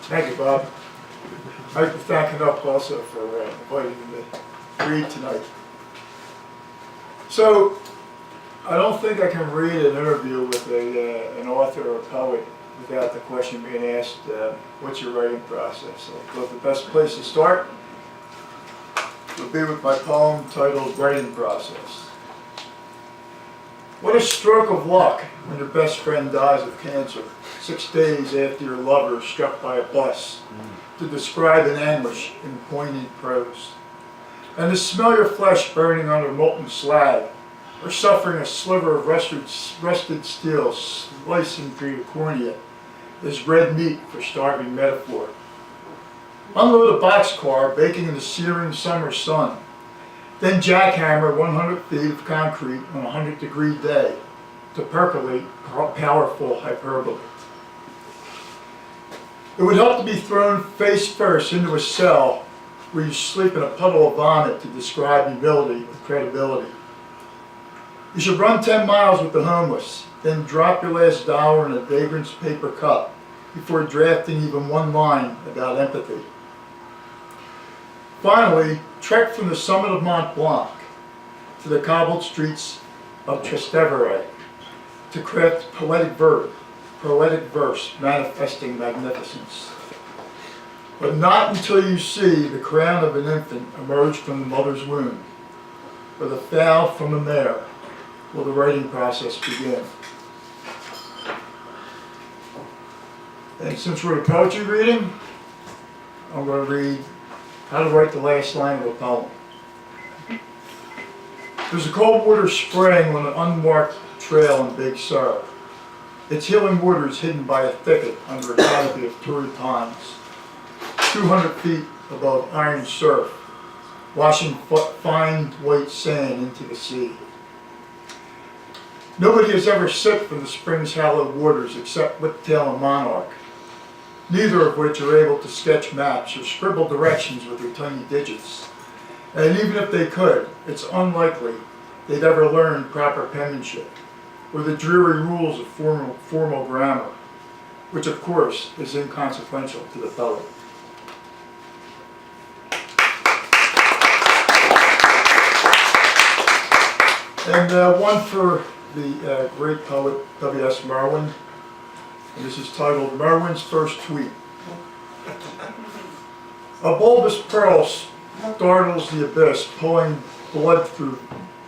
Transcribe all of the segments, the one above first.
Thank you, Bob. I'd like to thank Enough also for inviting me to read tonight. So, I don't think I can read an interview with an author or poet without the question being asked, what's your writing process? So I thought the best place to start would be with my poem titled Writing Process. What a stroke of luck when your best friend dies of cancer, 6 days after your lover is struck by a bus, to describe an anguish in poignant prose. And to smell your flesh burning under molten slag, or suffering a sliver of rusted steel slicing through your cornea, is red meat for starving metaphor. Unload a boxcar baking in the searing summer sun, then jackhammer 100 feet of concrete on a 100-degree day to percolate powerful hyperbole. It would help to be thrown face first into a cell where you sleep in a puddle of vomit to describe humility with credibility. You should run 10 miles with the homeless, then drop your last dollar in a vagrant's paper cup before drafting even one line about empathy. Finally, trek from the summit of Mont Blanc to the cobbled streets of Trastevere to craft poetic verse manifesting magnificence. But not until you see the crown of an infant emerge from the mother's womb, or the fowl from the mare, will the writing process begin. And since we're a poetry reading, I'm going to read How to Write the Last Line of a Poem. There's a cold water spring on an unmarked trail in Big Sur. Its healing water is hidden by a thicket under a canopy of torrid pines, 200 feet above iron surf, washing fine white sand into the sea. Nobody has ever sipped from the spring's hallowed waters except Whiptail and Monarch, neither of which are able to sketch maps or scribble directions with their tiny digits. And even if they could, it's unlikely they'd ever learn proper penmanship, or the dreary rules of formal grammar, which of course is inconsequential to the poet. And one for the great poet W.S. Merwin, and this is titled Merwin's First Tweet. A bulbous pearl startles the abyss, pulling blood through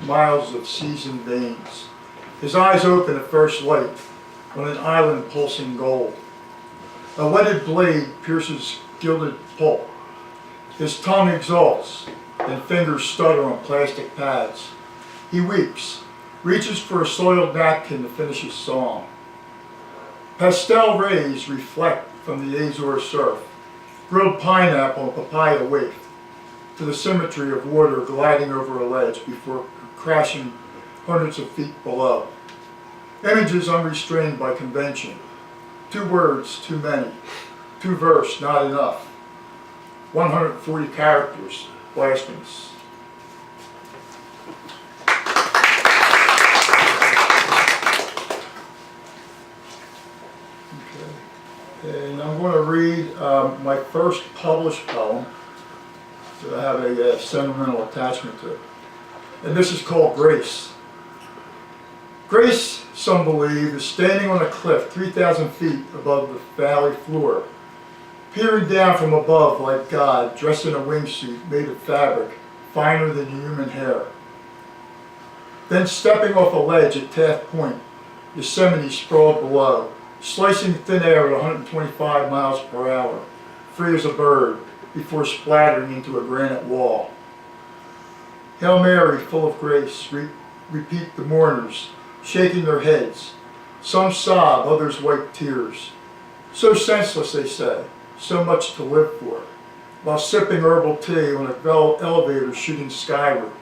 miles of seasoned veins. His eyes open at first light on an island pulsing gold. A whetted blade pierces gilded pulp. His tongue exalts, and fingers stutter on plastic pads. He weeps, reaches for a soiled napkin to finish his song. Pastel rays reflect from the Azure surf, grilled pineapple and papaya waft, to the symmetry of water gliding over a ledge before crashing hundreds of feet below. Images unrestrained by convention. 2 words too many. 2 verse not enough. 140 characters blasphemous. Okay. And I'm going to read my first published poem that I have a sentimental attachment to. And this is called Grace. Grace, some believe, is standing on a cliff 3,000 feet above the valley floor, peering down from above like God, dressed in a wingsuit made of fabric finer than human hair. Then stepping off a ledge at Taft Point, Yosemite sprawled below, slicing thin air at 125 miles per hour, free as a bird, before splattering into a granite wall. Hail Mary, full of grace, repeat the mourners, shaking their heads. Some sob, others wipe tears. So senseless, they say, so much to live for, while sipping herbal tea on an elevator shooting skyward,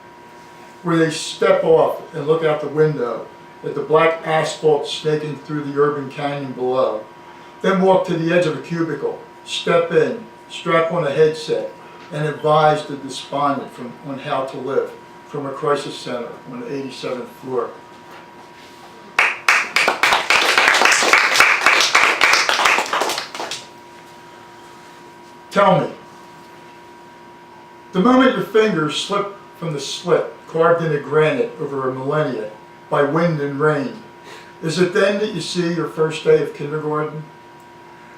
where they step off and look out the window at the black asphalt snaking through the urban canyon below, then walk to the edge of a cubicle, step in, strap on a headset, and advise the despondent on how to live from a crisis center on the 87th floor. Tell me, the moment your fingers slip from the slit carved into granite over a millennia by wind and rain, is it then that you see your first day of kindergarten?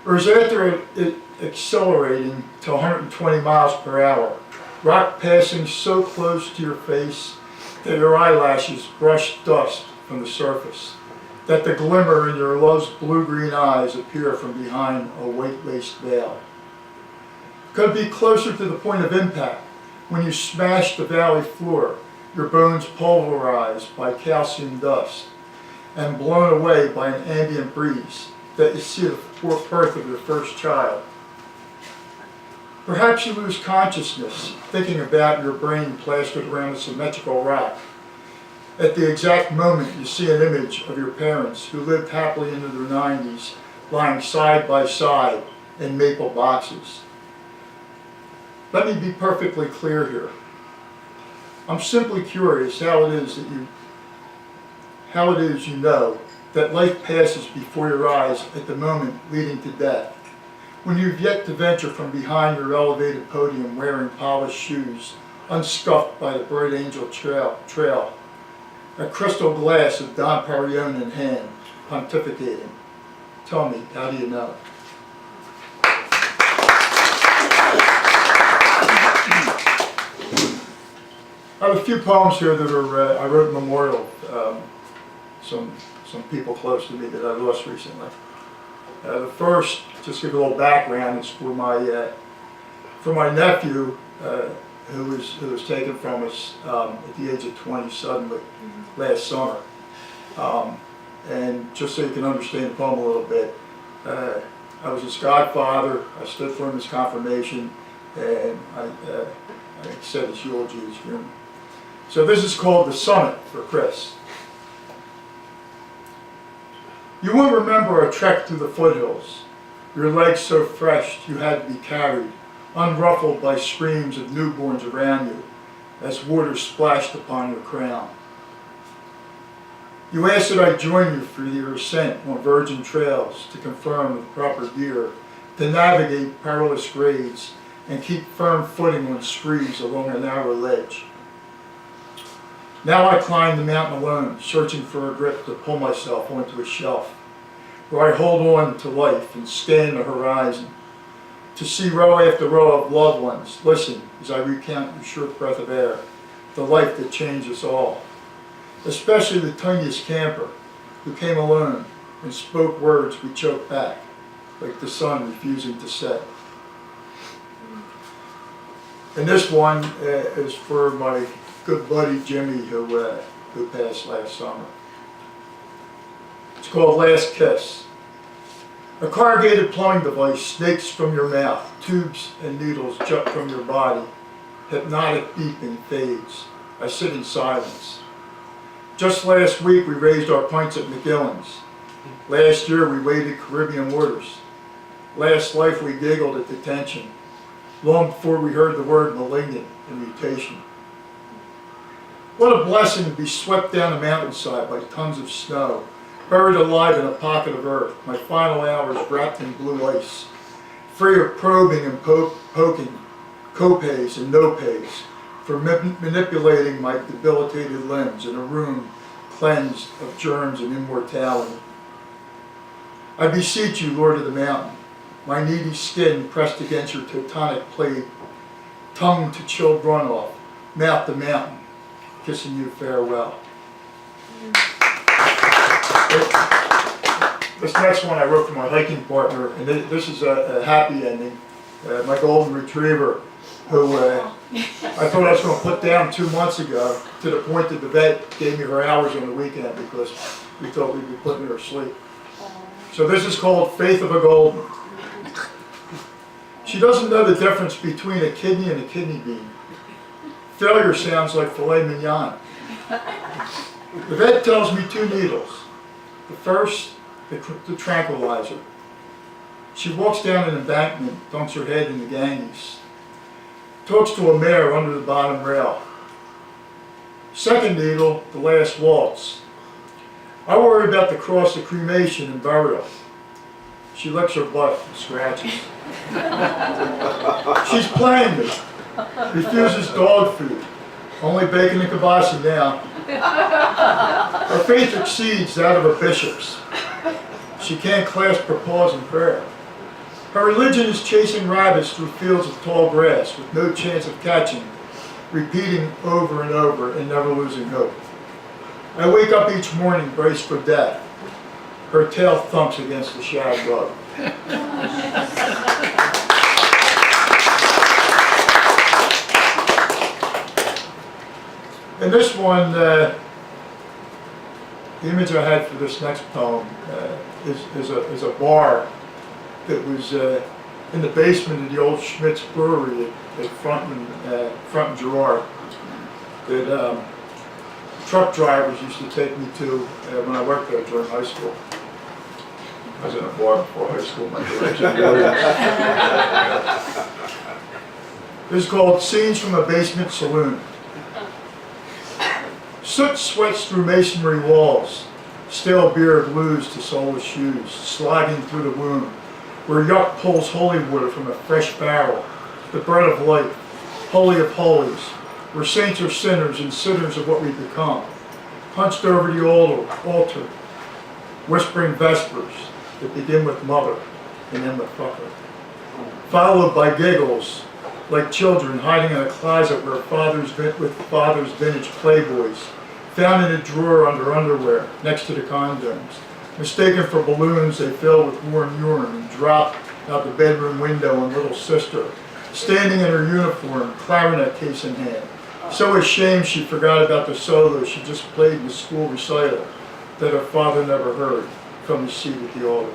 Or is it after it accelerating to 120 miles per hour, rock passing so close to your face that your eyelashes brush dust from the surface, that the glimmer in your love's blue-green eyes appear from behind a white-laced veil? Could it be closer to the point of impact when you smash the valley floor, your bones pulverized by calcium dust and blown away by an ambient breeze, that you see the birth of your first child? Perhaps you lose consciousness thinking about your brain plastered around a symmetrical rock. At the exact moment you see an image of your parents who lived happily into their 90s, lying side by side in maple boxes. Let me be perfectly clear here. I'm simply curious how it is you know that life passes before your eyes at the moment leading to death, when you've yet to venture from behind your elevated podium wearing polished shoes, unscuffed by the bright angel trail, a crystal glass of Dom Perignon in hand, pontificating. Tell me, how do you know? I have a few poems here that are I wrote in memorial some people close to me that I lost recently. The first, just to give a little background, is for my nephew who was taken from us at the age of 20 suddenly last summer. And just so you can understand the poem a little bit, I was his godfather. I stood for him his confirmation, and I said his eulogy at his funeral. So this is called The Summit for Chris. You won't remember our trek through the foothills, your legs so fresh you had to be carried, unruffled by screams of newborns around you as water splashed upon your crown. You asked that I join you for your ascent on virgin trails to confirm with proper gear, to navigate perilous grades and keep firm footing on screes along a narrow ledge. Now I climb the mountain alone, searching for a grip to pull myself onto a shelf, where I hold on to life and scan the horizon, to see row after row of loved ones listen as I recount your short breath of air, the life that changed us all, especially the tiniest camper who came alone and spoke words we choked back, like the sun refusing to set. And this one is for my good buddy Jimmy who passed last summer. It's called Last Kiss. A corrugated plumbing device snakes from your mouth, tubes and needles jut from your body. Hypnotic beeping fades. I sit in silence. Just last week we raised our pints at McGillen's. Last year we waded Caribbean waters. Last life we giggled at detention, long before we heard the word malignant and mutation. What a blessing to be swept down a mountainside by tons of snow, buried alive in a pocket of earth, my final hours wrapped in blue ice, free of probing and poking, copays and no-pays, for manipulating my debilitated limbs in a room cleansed of germs and immortality. I beseech you, Lord of the Mountain, my needy skin pressed against your tectonic plate, tongue to chilled runoff, mouth to mountain, kissing you farewell. This next one I wrote for my hiking partner, and this is a happy ending. My golden retriever, who I thought I was going to put down 2 months ago, to the point that the vet gave me her hours on the weekend because we thought we'd be putting her to sleep. So this is called Faith of a Golden. She doesn't know the difference between a kidney and a kidney bean. Failure sounds like filet mignon. The vet tells me 2 needles. The first, the tranquilizer. She walks down an embankment, dunks her head in the Ganges. Talks to a mare under the bottom rail. Second needle, the last waltz. I worry about the cross of cremation and burial. She licks her butt and scratches. She's playing me. Refuses dog food. Only bacon and kielbasa now. Her faith exceeds that of a bishop's. She can't clasp her paws in prayer. Her religion is chasing rabbits through fields of tall grass with no chance of catching, repeating over and over and never losing hope. I wake up each morning braced for death. Her tail thumps against the shag rug. And this one, the image I had for this next poem is a bar that was in the basement of the old Schmidt's Brewery at Front and Girard that truck drivers used to take me to when I worked there during high school. I was in a bar before high school. My direction. This is called Scenes from a Basement Saloon. Soot sweats through masonry walls. Stale beer glues to soulless shoes, sliding through the womb, where yuck pulls holy water from a fresh barrel, the bread of life, holy of holies, where saints are sinners and sinners of what we become, hunched over the altar, whispering vespers that begin with mother and end with fucker, followed by giggles like children hiding in a closet with father's vintage Playboys, found in a drawer under underwear next to the condoms, mistaken for balloons they fill with warm urine and drop out the bedroom window on little sister, standing in her uniform, clarinet case in hand, so ashamed she forgot about the solo she just played in the school recital that her father never heard from his seat at the altar.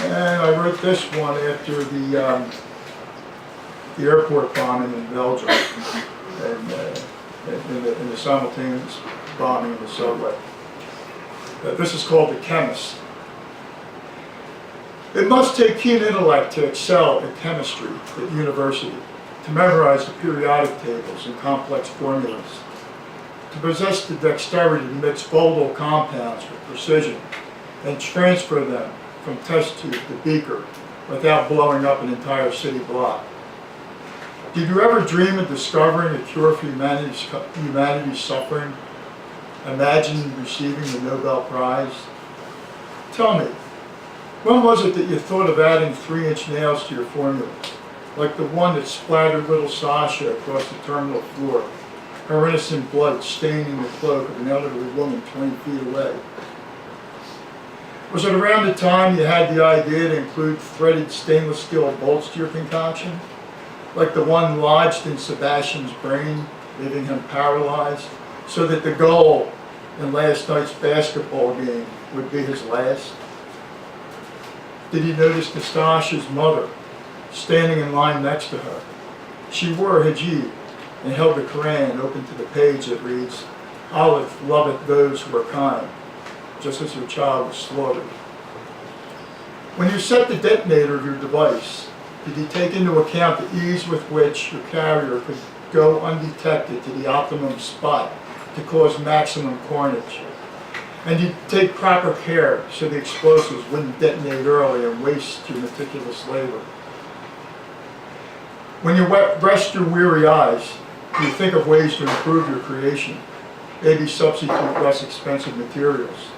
And I wrote this one after the airport bombing in Belgium and in the simultaneous bombing in the subway. This is called The Chemist. It must take keen intellect to excel at chemistry at university, to memorize the periodic tables and complex formulas, to possess the dexterity to mix volatile compounds with precision and transfer them from test tube to beaker without blowing up an entire city block. Did you ever dream of discovering a cure for humanity's suffering? Imagine receiving the Nobel Prize? Tell me, when was it that you thought of adding 3-inch nails to your formulas, like the one that splattered little Sasha across the terminal floor, her innocent blood staining the cloak of an elderly woman 20 feet away? Was it around the time you had the idea to include threaded stainless steel bolts to your concoction, like the one lodged in Sebastian's brain, leaving him paralyzed, so that the goal in last night's basketball game would be his last? Did he notice Nastasha's mother standing in line next to her? She wore a hijab and held the Quran open to the page that reads, Allah loveth those who are kind, just as her child was slaughtered. When you set the detonator of your device, did you take into account the ease with which your carrier could go undetected to the optimum spot to cause maximum carnage? And you take proper care so the explosives wouldn't detonate early and waste your meticulous labor. When you rest your weary eyes, do you think of ways to improve your creation? Maybe substitute less expensive materials,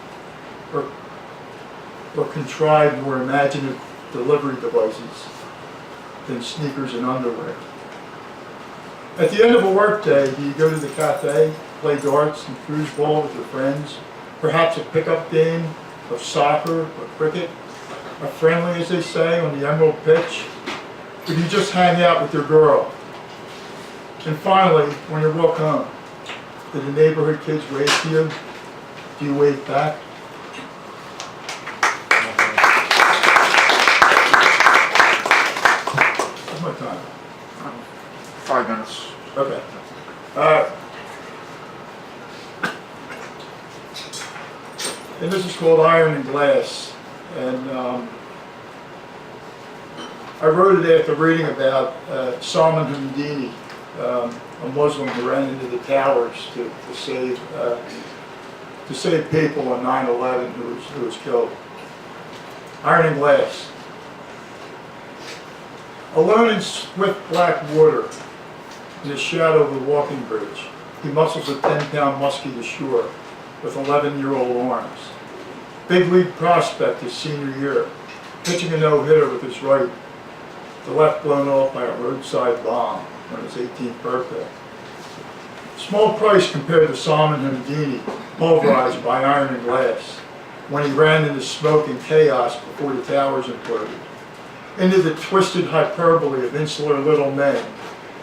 or contrive more imaginative delivery devices than sneakers and underwear. At the end of a workday, do you go to the cafe, play darts and foosball with your friends, perhaps a pickup game of soccer or cricket, a friendly, as they say, on the emerald pitch? Or do you just hang out with your girl? And finally, when you walk home, do the neighborhood kids wave to you? Do you wave back? What's my time? 5 minutes. Okay. And this is called Iron and Glass. And I wrote it after reading about Salman Hamdani, a Muslim who ran into the towers to save to save people on 9/11 who was killed. Iron and glass. Alone in swift black water, in the shadow of the walking bridge, he muscles a 10-pound muskie to shore with 11-year-old arms. Big league prospect his senior year, pitching a no-hitter with his right, the left blown off by a roadside bomb on his 18th birthday. Small price compared to Salman Hamdini, pulverized by iron and glass, when he ran into smoke and chaos before the towers imploded, into the twisted hyperbole of insular little men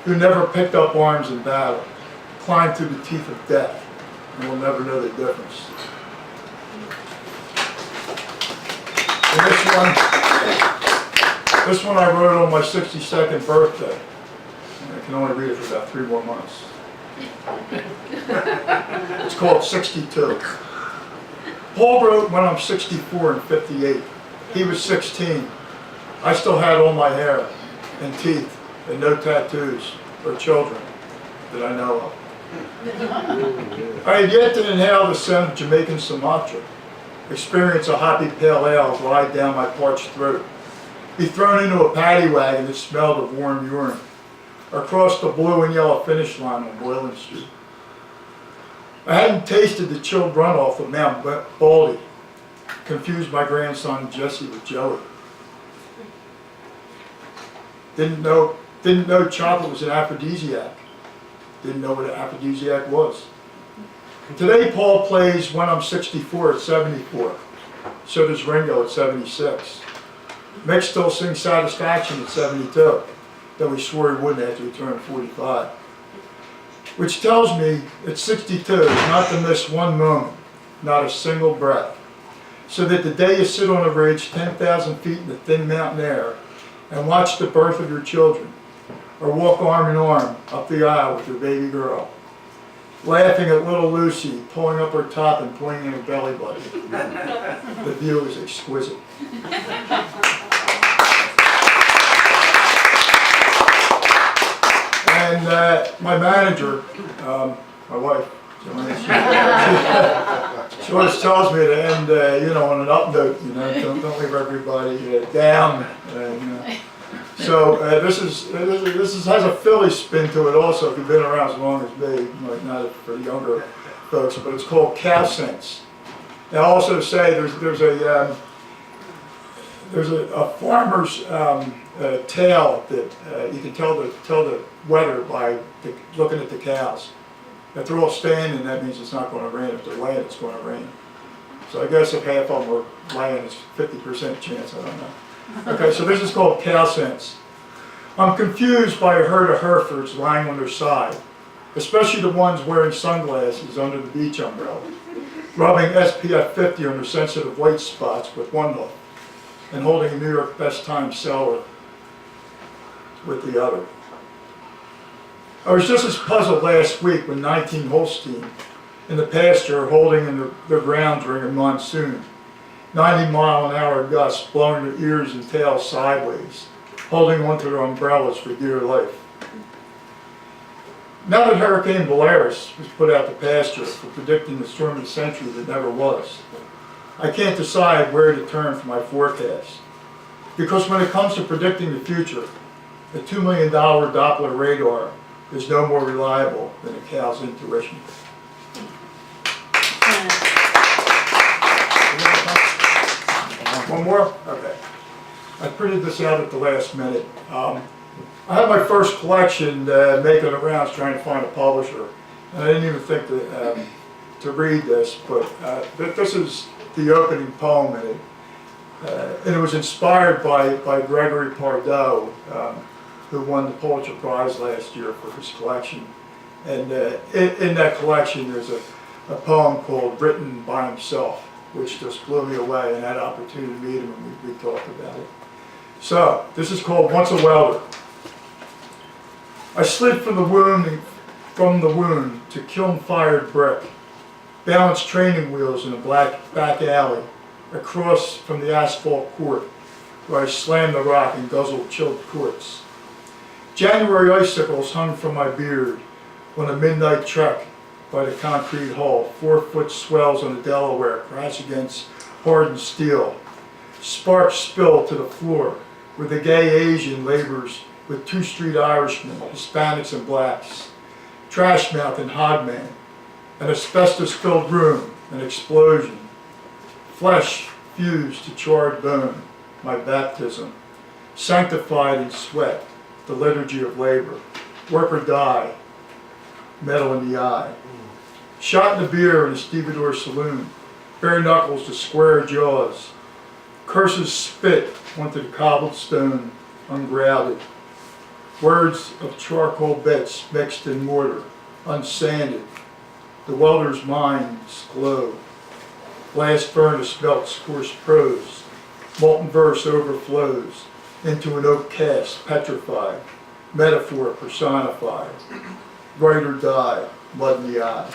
who never picked up arms in battle, climbed through the teeth of death, and will never know the difference. And this one I wrote on my 62nd birthday. And I can only read it for about 3 more months. It's called 62. Paul wrote when I'm 64 and 58. He was 16. I still had all my hair and teeth and no tattoos or children that I know of. I had yet to inhale the scent of Jamaican Sumatra, experience a hoppy pale ale glide down my parched throat, be thrown into a paddy wagon that smelled of warm urine, or cross the blue and yellow finish line on Boylan Street. I hadn't tasted the chilled runoff of Mount Baldy, confused my grandson Jesse with Joey. Didn't know chocolate was an aphrodisiac. Didn't know what an aphrodisiac was. Today Paul plays when I'm 64 at 74. So does Ringo at 76. Mick still sings Satisfaction at 72, though he swore he wouldn't after he turned 45. Which tells me at 62 not to miss one moment, not a single breath. So that the day you sit on a ridge 10,000 feet in the thin mountain air and watch the birth of your children, or walk arm in arm up the aisle with your baby girl, laughing at little Lucy pulling up her top and pointing at her belly button. The view is exquisite. And my manager, my wife, she always tells me to end, on an up note, don't leave everybody down. So this has a Philly spin to it also, if you've been around as long as me, like not for the younger folks, but it's called cow sense. They also say there's a farmer's tale that you can tell the weather by looking at the cows. If they're all standing, that means it's not going to rain. If they're laying, it's going to rain. So I guess if half of them are laying, it's 50% chance, I don't know. Okay, so this is called cow sense. I'm confused by a herd of Herefords lying on their side, especially the ones wearing sunglasses under the beach umbrella, rubbing SPF 50 on their sensitive white spots with one hoof, and holding a New York Best Time seller with the other. I was just as puzzled last week when 19 Holstein in the pasture are holding in their ground during a monsoon. 90-mile-an-hour gusts blowing their ears and tails sideways, holding onto their umbrellas for dear life. Now that Hurricane Valeris was put out to pasture for predicting the storm of the century that never was, I can't decide where to turn for my forecast. Because when it comes to predicting the future, the $2 million Doppler radar is no more reliable than a cow's intuition. One more? Okay. I printed this out at the last minute. I had my first collection making the rounds trying to find a publisher. And I didn't even think to read this, but this is the opening poem in it. And it was inspired by Gregory Pardot, who won the Pulitzer Prize last year for his collection. And in that collection there's a poem called Written by Himself, which just blew me away, and had an opportunity to meet him and we talked about it. So, this is called Once a Welder. I slid from the wound to kiln-fired brick, balanced training wheels in a black back alley, across from the asphalt court, where I slammed the rock and guzzled chilled quartz. January icicles hung from my beard on a midnight trek by the concrete hull. 4-foot swells on the Delaware crash against hardened steel. Sparks spill to the floor, where the gay Asian labors with 2 street Irishmen, Hispanics and blacks. Trash mouth and hogman. An asbestos-filled room, an explosion. Flesh fused to charred bone, my baptism. Sanctified in sweat, the liturgy of labor. Work or die, metal in the eye. Shot in the beer in a stevedore saloon, bare knuckles to square jaws. Curses spit onto the cobbled stone, ungrouted. Words of charcoal bits mixed in mortar, unsanded. The welder's mind's glow. Blast furnace melts coarse prose. Molten verse overflows into an oak cast, petrified. Metaphor personified. Write or die, mud in the eye.